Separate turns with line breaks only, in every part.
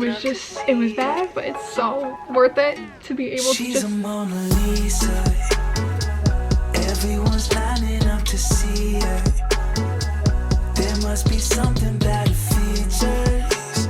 it was bad, but it's so worth it to be able to just...
a Mona Lisa. Everyone's lining up to see her. There must be something that features.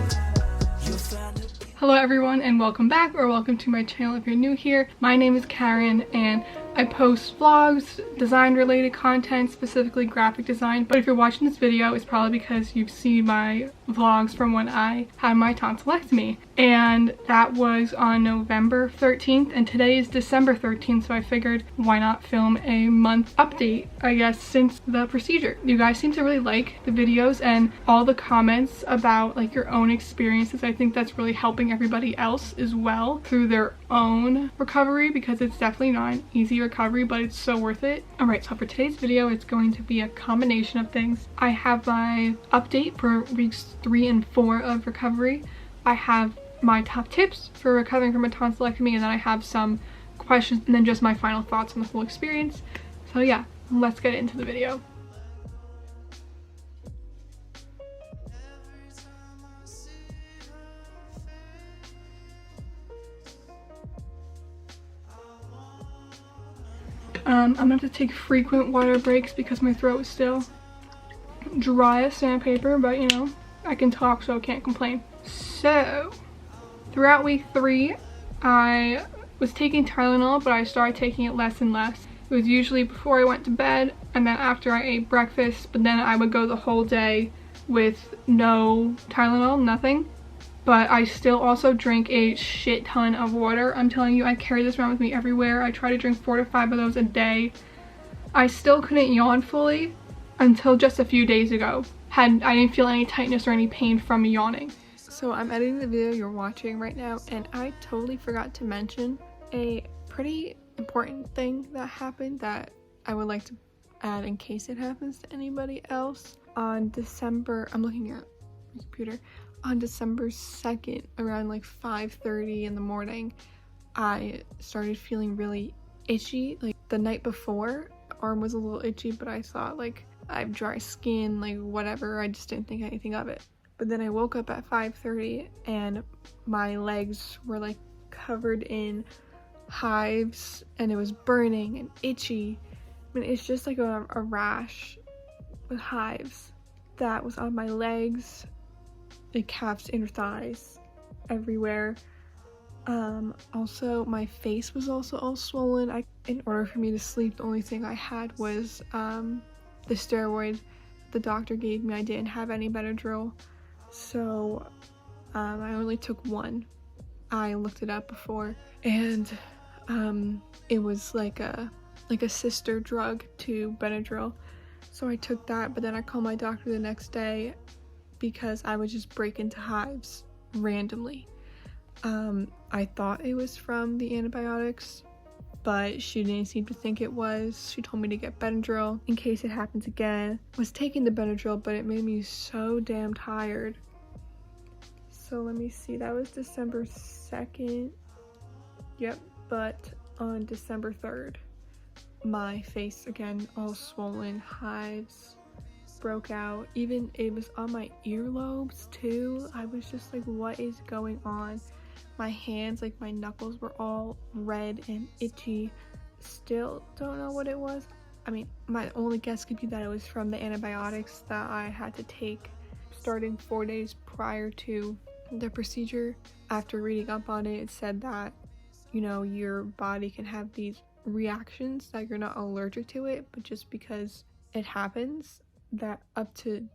Hello everyone, and welcome back, or welcome to my channel if you're new here. My name is Karen, and I post vlogs, design related content, specifically graphic design. But if you're watching this video, it's probably because you've seen my vlogs from when I had my tonsillectomy. And that was on November 13th, and today is December 13th, so I figured why not film a month update, I guess, since the procedure. You guys seem to really like the videos and all the comments about like your own experiences. I think that's really helping everybody else as well through their own recovery, because it's definitely not an easy recovery, but it's so worth it. Alright, so for today's video, it's going to be a combination of things. I have my update for weeks 3 and 4 of recovery. I have my top tips for recovering from a tonsillectomy, and then I have some questions, and then just my final thoughts on the whole experience. So yeah, let's get into the video. I'm gonna have to take frequent water breaks because my throat is still dry as sandpaper, but you know, I can talk, so I can't complain. So, throughout week 3, I was taking Tylenol, but I started taking it less and less. It was usually before I went to bed, and then after I ate breakfast, but then I would go the whole day with no Tylenol, nothing. But I still also drink a shit ton of water. I'm telling you, I carry this around with me everywhere. I try to drink 4 to 5 of those a day. I still couldn't yawn fully until just a few days ago. I didn't feel any tightness or any pain from yawning. So I'm editing the video you're watching right now, and I totally forgot to mention a pretty important thing that happened that I would like to add in case it happens to anybody else. On December, I'm looking at my computer. On December 2nd, around like 5:30 in the morning, I started feeling really itchy. Like the night before, arm was a little itchy, but I thought like I have dry skin, like whatever. I just didn't think anything of it. But then I woke up at 5:30 and my legs were like covered in hives, and it was burning and itchy. I mean, it's just like a rash with hives that was on my legs, the calves, inner thighs, everywhere. Also my face was also all swollen. In order for me to sleep, the only thing I had was the steroid the doctor gave me. I didn't have any Benadryl, so I only took one. I looked it up before, and it was like a sister drug to Benadryl, so I took that. But then I called my doctor the next day because I would just break into hives randomly. I thought it was from the antibiotics, but she didn't seem to think it was. She told me to get Benadryl in case it happens again. I was taking the Benadryl, but it made me so damn tired. So let me see, that was December 2nd. Yep, but on December 3rd, my face again, all swollen, hives broke out. Even it was on my earlobes too. I was just like, what is going on? My hands, like my knuckles, were all red and itchy. Still don't know what it was. I mean, my only guess could be that it was from the antibiotics that I had to take starting 4 days prior to the procedure. After reading up on it, it said that, you know, your body can have these reactions, that you're not allergic to it, but just because it happens, that up to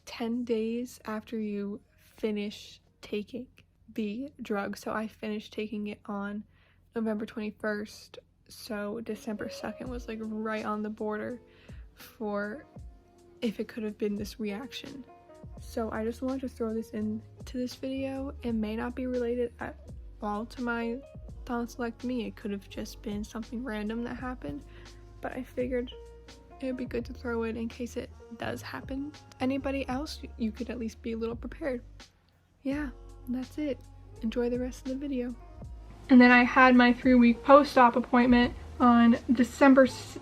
10 days after you finish taking the drug. So I finished taking it on November 21st, so December 2nd was like right on the border for if it could have been this reaction. So I just wanted to throw this into this video. It may not be related at all to my tonsillectomy. It could have just been something random that happened, but I figured it would be good to throw it in case it does happen. Anybody else, you could at least be a little prepared. Yeah, that's it. Enjoy the rest of the video. And then I had my 3-week post-op appointment on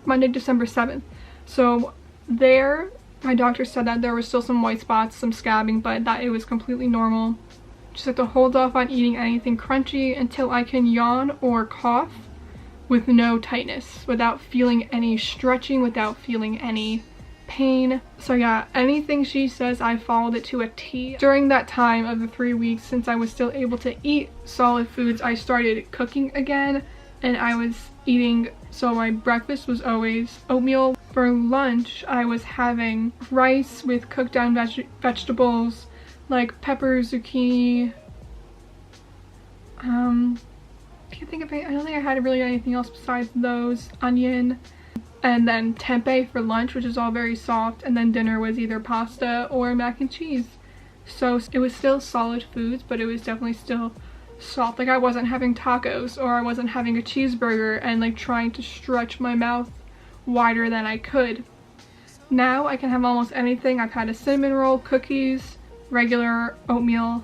Monday, December 7th. So there, my doctor said that there was still some white spots, some scabbing, but that it was completely normal. Just have to hold off on eating anything crunchy until I can yawn or cough with no tightness, without feeling any stretching, without feeling any pain. So yeah, anything she says, I followed it to a T. During that time of the 3 weeks, since I was still able to eat solid foods, I started cooking again, and I was eating, so my breakfast was always oatmeal. For lunch, I was having rice with cooked down vegetables like peppers, zucchini. Can't think of it. I don't think I had really anything else besides those. Onion, and then tempeh for lunch, which is all very soft, and then dinner was either pasta or mac and cheese. So it was still solid foods, but it was definitely still soft. Like I wasn't having tacos, or I wasn't having a cheeseburger and like trying to stretch my mouth wider than I could. Now I can have almost anything. I've had a cinnamon roll, cookies, regular oatmeal,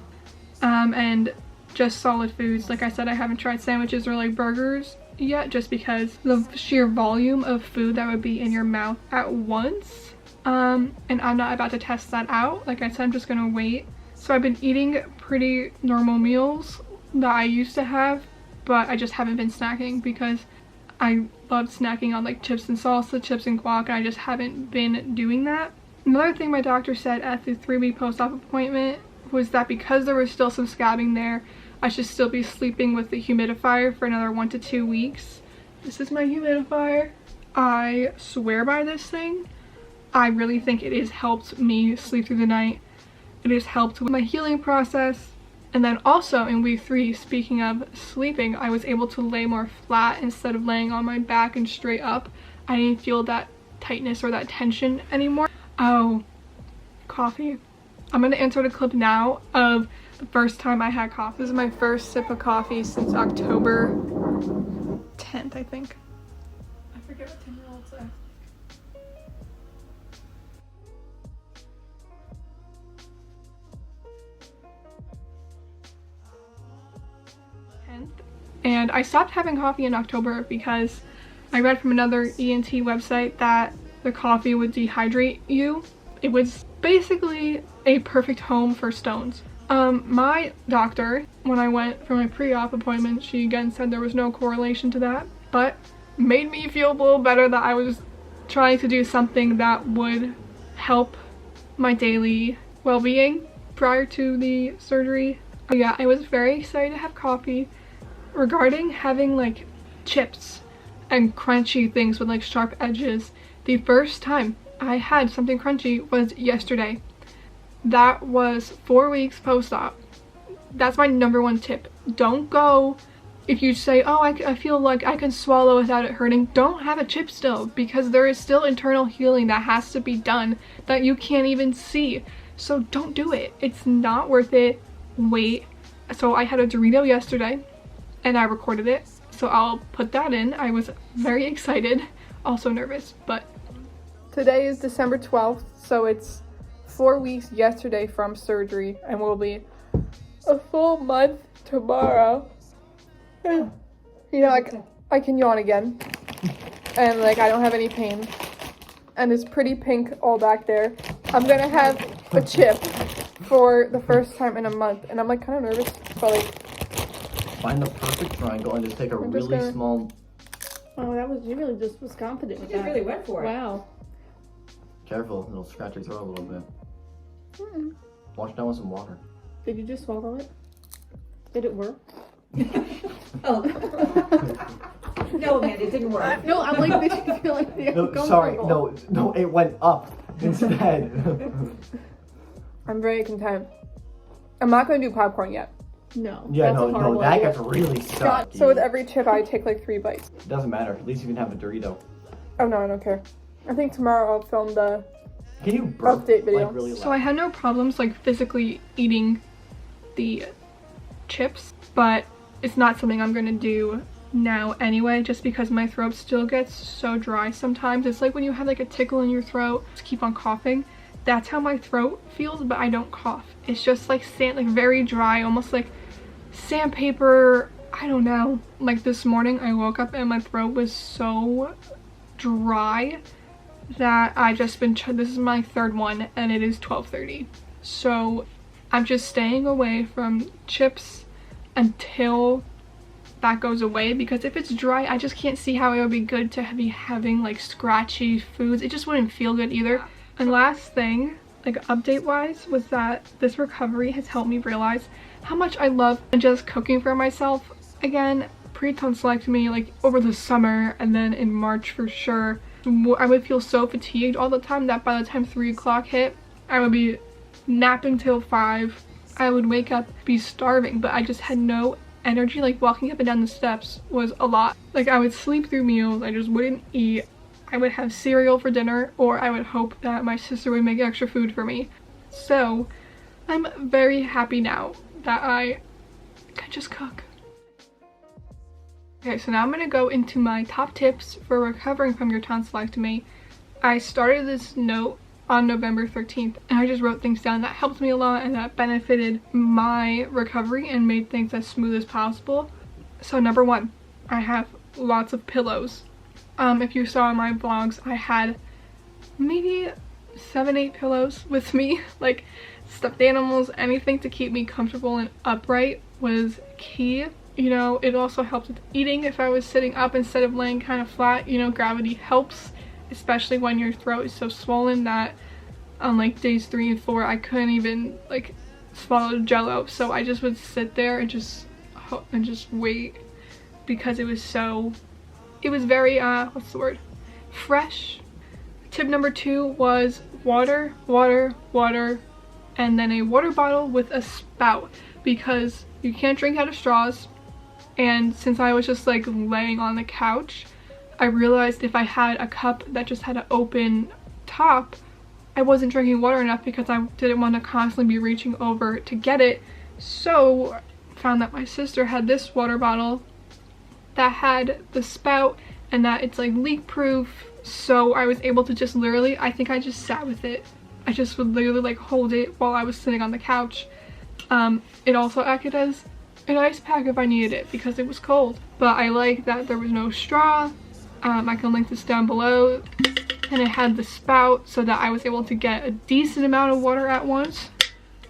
and just solid foods. Like I said, I haven't tried sandwiches or like burgers yet, just because the sheer volume of food that would be in your mouth at once. And I'm not about to test that out. Like I said, I'm just gonna wait. So I've been eating pretty normal meals that I used to have, but I just haven't been snacking because I love snacking on like chips and salsa, chips and guac, and I just haven't been doing that. Another thing my doctor said at the 3-week post-op appointment was that because there was still some scabbing there, I should still be sleeping with the humidifier for another 1 to 2 weeks. This is my humidifier. I swear by this thing. I really think it has helped me sleep through the night. It has helped with my healing process. And then also in week 3, speaking of sleeping, I was able to lay more flat instead of laying on my back and straight up. I didn't feel that tightness or that tension anymore. Oh, coffee. I'm gonna insert a clip now of the first time I had coffee. This is my first sip of coffee since October 10th, I think. I forget what 10-year-olds are. And I stopped having coffee in October because I read from another ENT website that the coffee would dehydrate you. It was basically a perfect home for stones. My doctor, when I went for my pre-op appointment, she again said there was no correlation to that, but made me feel a little better that I was trying to do something that would help my daily well-being prior to the surgery. Yeah, I was very excited to have coffee. Regarding having like chips and crunchy things with like sharp edges, the first time I had something crunchy was yesterday. That was 4 weeks post-op. That's my #1 tip. Don't go, if you say, oh, I feel like I can swallow without it hurting, don't have a chip still, because there is still internal healing that has to be done that you can't even see. So don't do it. It's not worth it. Wait. So I had a Dorito yesterday and I recorded it, so I'll put that in. I was very excited, also nervous, but today is December 12th, so it's 4 weeks yesterday from surgery, and we'll be a full month tomorrow. You know, I can yawn again, and like I don't have any pain, and it's pretty pink all back there. I'm gonna have a chip for the first time in a month, and I'm like kind of nervous, but like
find the perfect triangle and just take a really small.
Oh, that was, you really just was confident with that.
You really went for it.
Wow.
Careful, it'll scratch your throat a little bit.
Mm-mm.
Wash down with some water.
Did you just swallow it? Did it work?
Oh. No, Amanda, it didn't work.
No, I'm like, did you feel like the
No, sorry, no, it went up instead.
I'm very content. I'm not gonna do popcorn yet.
No.
Yeah,
that's a
no,
horrible
that
idea.
gets really stuck.
So with every chip I take like 3 bites.
It doesn't matter. At least you can have a Dorito.
Oh no, I don't care. I think tomorrow I'll film the
Can you burp,
update video.
like, really loud?
So I had no problems like physically eating the chips, but it's not something I'm gonna do now anyway, just because my throat still gets so dry sometimes. It's like when you have like a tickle in your throat, just keep on coughing. That's how my throat feels, but I don't cough. It's just like sand, like very dry, almost like sandpaper. I don't know. Like this morning I woke up and my throat was so dry that I just been this is my 3rd one and it is 12:30. So I'm just staying away from chips until that goes away, because if it's dry, I just can't see how it would be good to be having like scratchy foods. It just wouldn't feel good either. And last thing, like update wise, was that this recovery has helped me realize how much I love just cooking for myself again. Pre-tonsillectomy, like over the summer and then in March for sure, I would feel so fatigued all the time that by the time 3 o'clock hit, I would be napping till 5. I would wake up, be starving, but I just had no energy. Like walking up and down the steps was a lot. Like I would sleep through meals, I just wouldn't eat. I would have cereal for dinner, or I would hope that my sister would make extra food for me. So I'm very happy now that I can just cook. Okay, so now I'm going to go into my top tips for recovering from your tonsillectomy. I started this note on November 13th, and I just wrote things down that helped me a lot and that benefited my recovery and made things as smooth as possible. So number 1, I have lots of pillows. If you saw in my vlogs, I had maybe 7-8 pillows with me. Like stuffed animals, anything to keep me comfortable and upright was key. You know, it also helped with eating if I was sitting up instead of laying kind of flat. You know, gravity helps, especially when your throat is so swollen that on like days 3 and 4 I couldn't even like swallow Jello. So I just would sit there and just wait, because it was very what's the word, fresh. Tip number 2 was water, and then a water bottle with a spout, because you can't drink out of straws. And since I was just like laying on the couch, I realized if I had a cup that just had an open top, I wasn't drinking water enough, because I didn't want to constantly be reaching over to get it. So found that my sister had this water bottle that had the spout and that it's like leak proof. So I was able to just literally, I think I just sat with it. I just would literally like hold it while I was sitting on the couch. It also acted as an ice pack if I needed it, because it was cold. But I like that there was no straw. I can link this down below. And it had the spout so that I was able to get a decent amount of water at once.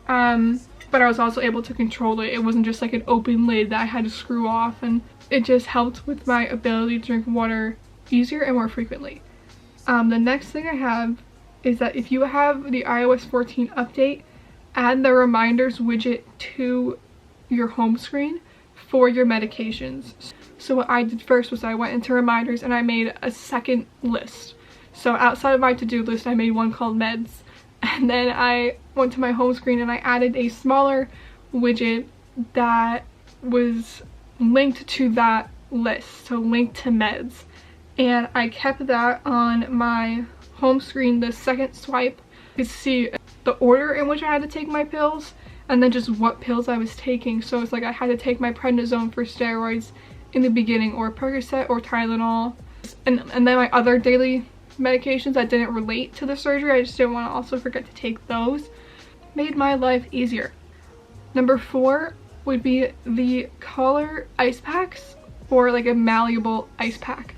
But I was also able to control it. It wasn't just like an open lid that I had to screw off, and it just helped with my ability to drink water easier and more frequently. The next thing I have is that if you have the iOS 14 update, add the reminders widget to your home screen for your medications. So what I did first was I went into reminders and I made a second list. So outside of my to-do list, I made one called meds, and then I went to my home screen and I added a smaller widget that was linked to that list, so linked to meds, and I kept that on my home screen. The second swipe, you could see the order in which I had to take my pills and then just what pills I was taking. So it's like I had to take my prednisone for steroids in the beginning, or Percocet or Tylenol, and then my other daily medications that didn't relate to the surgery. I just didn't want to also forget to take those. Made my life easier. Number 4 would be the collar ice packs, or like a malleable ice pack.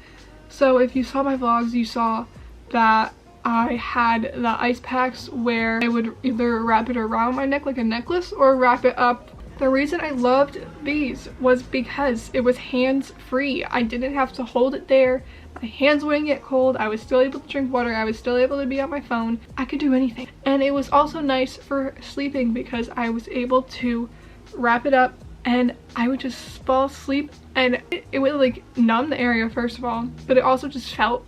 So if you saw my vlogs, you saw that I had the ice packs where I would either wrap it around my neck like a necklace or wrap it up. The reason I loved these was because it was hands-free. I didn't have to hold it there. My hands wouldn't get cold. I was still able to drink water. I was still able to be on my phone. I could do anything. And it was also nice for sleeping, because I was able to wrap it up and I would just fall asleep, and it would like numb the area first of all, but it also just felt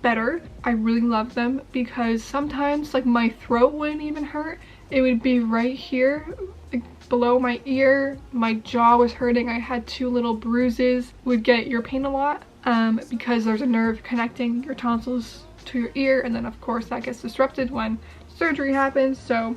better. I really loved them because sometimes like my throat wouldn't even hurt. It would be right here, like below my ear. My jaw was hurting. I had 2 little bruises. Would get ear pain a lot because there's a nerve connecting your tonsils to your ear, and then of course that gets disrupted when surgery happens. So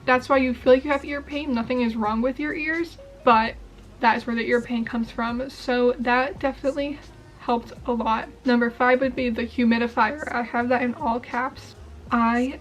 that's why you feel like you have ear pain. Nothing is wrong with your ears, but that is where the ear pain comes from. So that definitely helped a lot. Number 5 would be the humidifier. I have that in all caps. I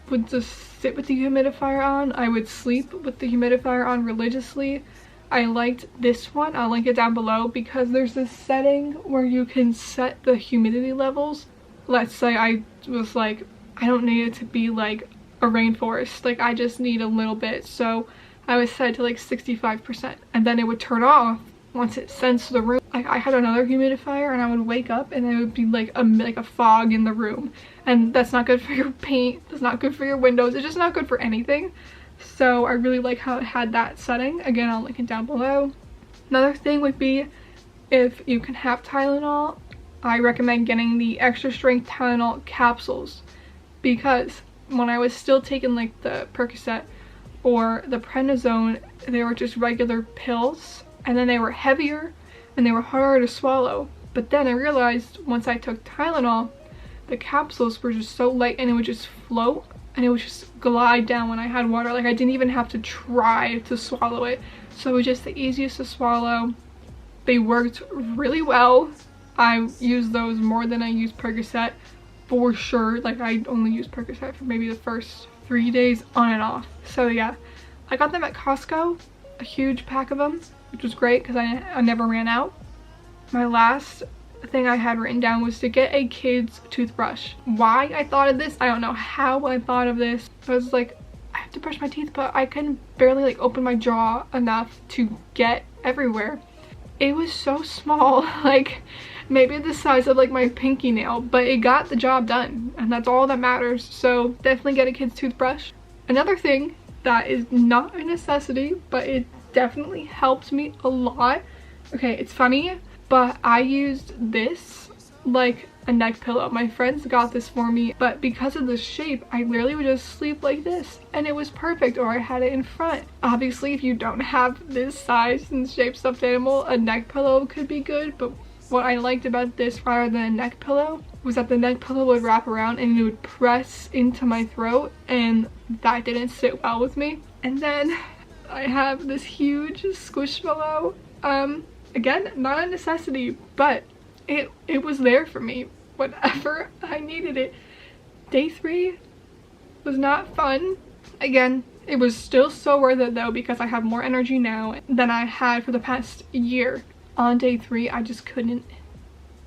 would just sit with the humidifier on. I would sleep with the humidifier on religiously. I liked this one. I'll link it down below, because there's this setting where you can set the humidity levels. Let's say I was like, I don't need it to be like a rainforest, like I just need a little bit. So I was set to like 65%, and then it would turn off once it sensed the room. Like I had another humidifier, and I would wake up and there would be like a fog in the room, and that's not good for your paint, that's not good for your windows, it's just not good for anything. So I really like how it had that setting. Again, I'll link it down below. Another thing would be, if you can have Tylenol, I recommend getting the extra strength Tylenol capsules, because when I was still taking like the Percocet or the prednisone, they were just regular pills, and then they were heavier and they were harder to swallow. But then I realized once I took Tylenol, the capsules were just so light and it would just float and it would just glide down when I had water. Like I didn't even have to try to swallow it. So it was just the easiest to swallow. They worked really well. I used those more than I used Percocet for sure. Like I only used Percocet for maybe the first 3 days on and off. So yeah, I got them at Costco, a huge pack of them, which was great because I never ran out. My last thing I had written down was to get a kid's toothbrush. Why I thought of this, I don't know how I thought of this. I was like, I have to brush my teeth, but I couldn't barely like open my jaw enough to get everywhere. It was so small, like maybe the size of like my pinky nail, but it got the job done, and that's all that matters. So definitely get a kid's toothbrush. Another thing that is not a necessity, but it definitely helped me a lot. Okay, it's funny, but I used this like a neck pillow. My friends got this for me, but because of the shape, I literally would just sleep like this and it was perfect, or I had it in front. Obviously, if you don't have this size and shape stuffed animal, a neck pillow could be good, but what I liked about this rather than a neck pillow was that the neck pillow would wrap around and it would press into my throat, and that didn't sit well with me. And then I have this huge squishmallow. Again, not a necessity, but it was there for me whenever I needed it. Day 3 was not fun. Again, it was still so worth it though, because I have more energy now than I had for the past year. On day 3, I just couldn't.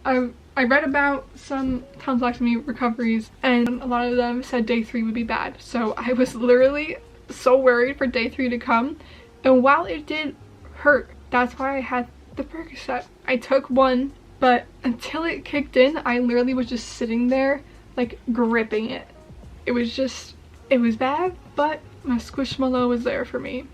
I read about some tonsillectomy recoveries, and a lot of them said day 3 would be bad. So I was literally so worried for day 3 to come. And while it did hurt, that's why I had the Percocet. I took one, but until it kicked in, I literally was just sitting there like gripping it. It was bad, but my squishmallow was there for me.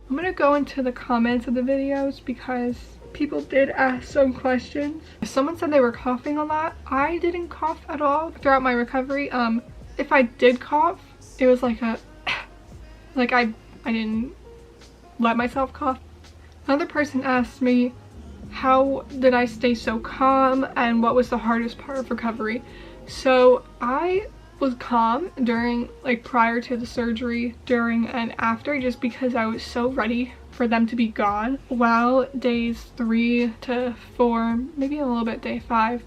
I'm gonna go into the comments of the videos because people did ask some questions. Someone said they were coughing a lot. I didn't cough at all throughout my recovery. If I did cough, it was like a like I didn't let myself cough. Another person asked me, how did I stay so calm and what was the hardest part of recovery? So I was calm during, like, prior to the surgery, during and after, just because I was so ready for them to be gone. While days 3 to 4, maybe a little bit day 5,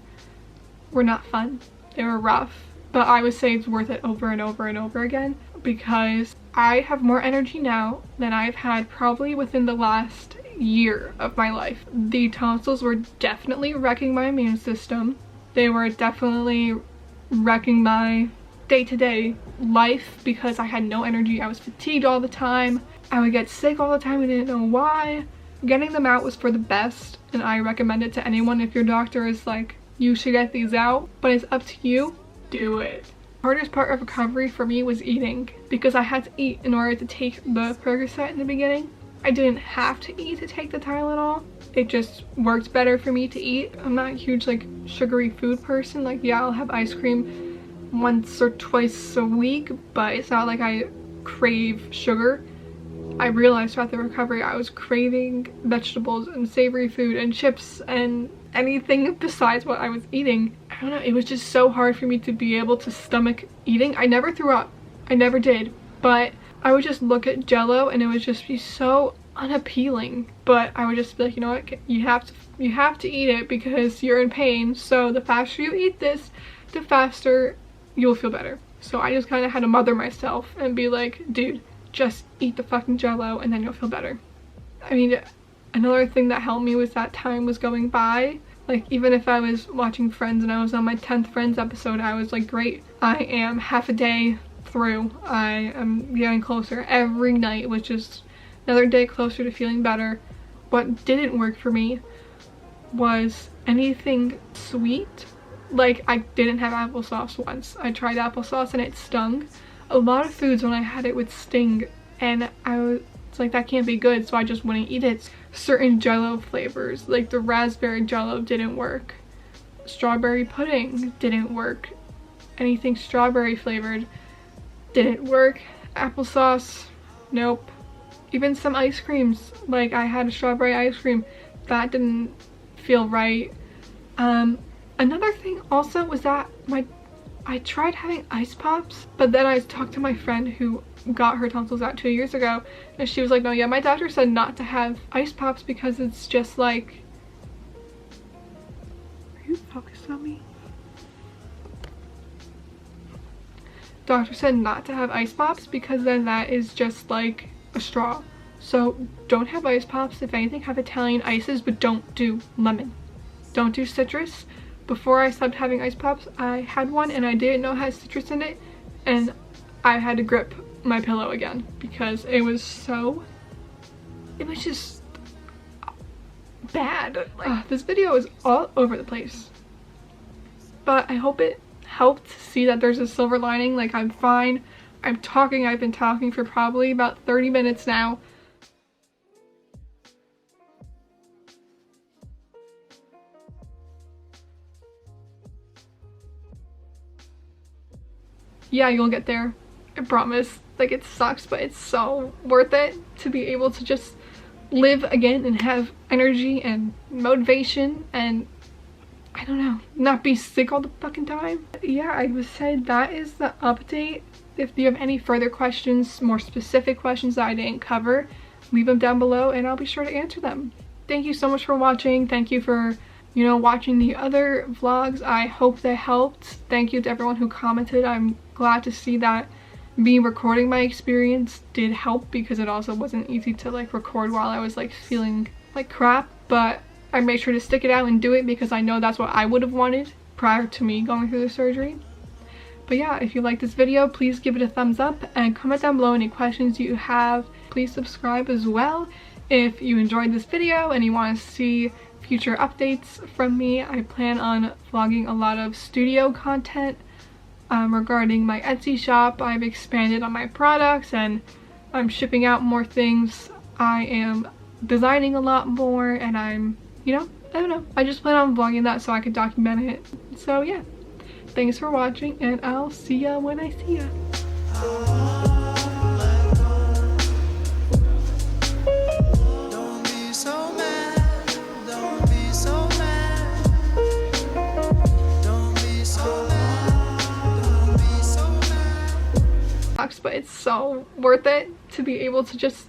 were not fun. They were rough, but I would say it's worth it over and over and over again, because I have more energy now than I've had probably within the last year of my life. The tonsils were definitely wrecking my immune system. They were definitely wrecking my day-to-day life because I had no energy. I was fatigued all the time. I would get sick all the time. I didn't know why. Getting them out was for the best, and I recommend it to anyone. If your doctor is like, you should get these out, but it's up to you, do it. The hardest part of recovery for me was eating, because I had to eat in order to take the Percocet in the beginning. I didn't have to eat to take the Tylenol. It just worked better for me to eat. I'm not a huge like sugary food person. Like, yeah, I'll have ice cream once or twice a week, but it's not like I crave sugar. I realized throughout the recovery I was craving vegetables and savory food and chips and anything besides what I was eating. I don't know, it was just so hard for me to be able to stomach eating. I never threw up, I never did, but I would just look at Jell-O and it would just be so unappealing. But I would just be like, you know what, you have to eat it because you're in pain, so the faster you eat this, the faster you'll feel better. So I just kind of had to mother myself and be like, dude, just eat the fucking Jell-O and then you'll feel better. I mean, another thing that helped me was that time was going by. Like, even if I was watching Friends and I was on my 10th Friends episode, I was like, great, I am half a day through. I am getting closer every night, which is another day closer to feeling better. What didn't work for me was anything sweet. Like, I didn't have applesauce once. I tried applesauce and it stung. A lot of foods when I had it would sting, and I was like, that can't be good, so I just wouldn't eat it. Certain Jell-O flavors, like the raspberry Jell-O, didn't work. Strawberry pudding didn't work. Anything strawberry flavored didn't work. Applesauce, nope. Even some ice creams, like I had a strawberry ice cream, that didn't feel right. Another thing also was that I tried having ice pops, but then I talked to my friend who got her tonsils out 2 years ago, and she was like, no, yeah, my doctor said not to have ice pops because it's just like, are you focused on me? Doctor said not to have ice pops because then that is just like a straw. So don't have ice pops. If anything, have Italian ices, but don't do lemon. Don't do citrus. Before I stopped having ice pops, I had one and I didn't know it had citrus in it, and I had to grip my pillow again because it was just bad. Like, this video is all over the place, but I hope it helped see that there's a silver lining. Like, I'm fine. I've been talking for probably about 30 minutes now. Yeah, you'll get there. I promise. Like, it sucks, but it's so worth it to be able to just live again and have energy and motivation and, I don't know, not be sick all the fucking time. Yeah, I would say that is the update. If you have any further questions, more specific questions that I didn't cover, leave them down below and I'll be sure to answer them. Thank you so much for watching. Thank you for, you know, watching the other vlogs. I hope they helped. Thank you to everyone who commented. I'm glad to see that me recording my experience did help, because it also wasn't easy to like record while I was like feeling like crap, but I made sure to stick it out and do it because I know that's what I would have wanted prior to me going through the surgery. But yeah, if you like this video, please give it a thumbs up and comment down below any questions you have. Please subscribe as well if you enjoyed this video and you want to see future updates from me. I plan on vlogging a lot of studio content regarding my Etsy shop. I've expanded on my products and I'm shipping out more things. I am designing a lot more and I'm, you know, I don't know. I just plan on vlogging that so I could document it. So yeah, thanks for watching and I'll see ya when I see ya. But it's so worth it to be able to just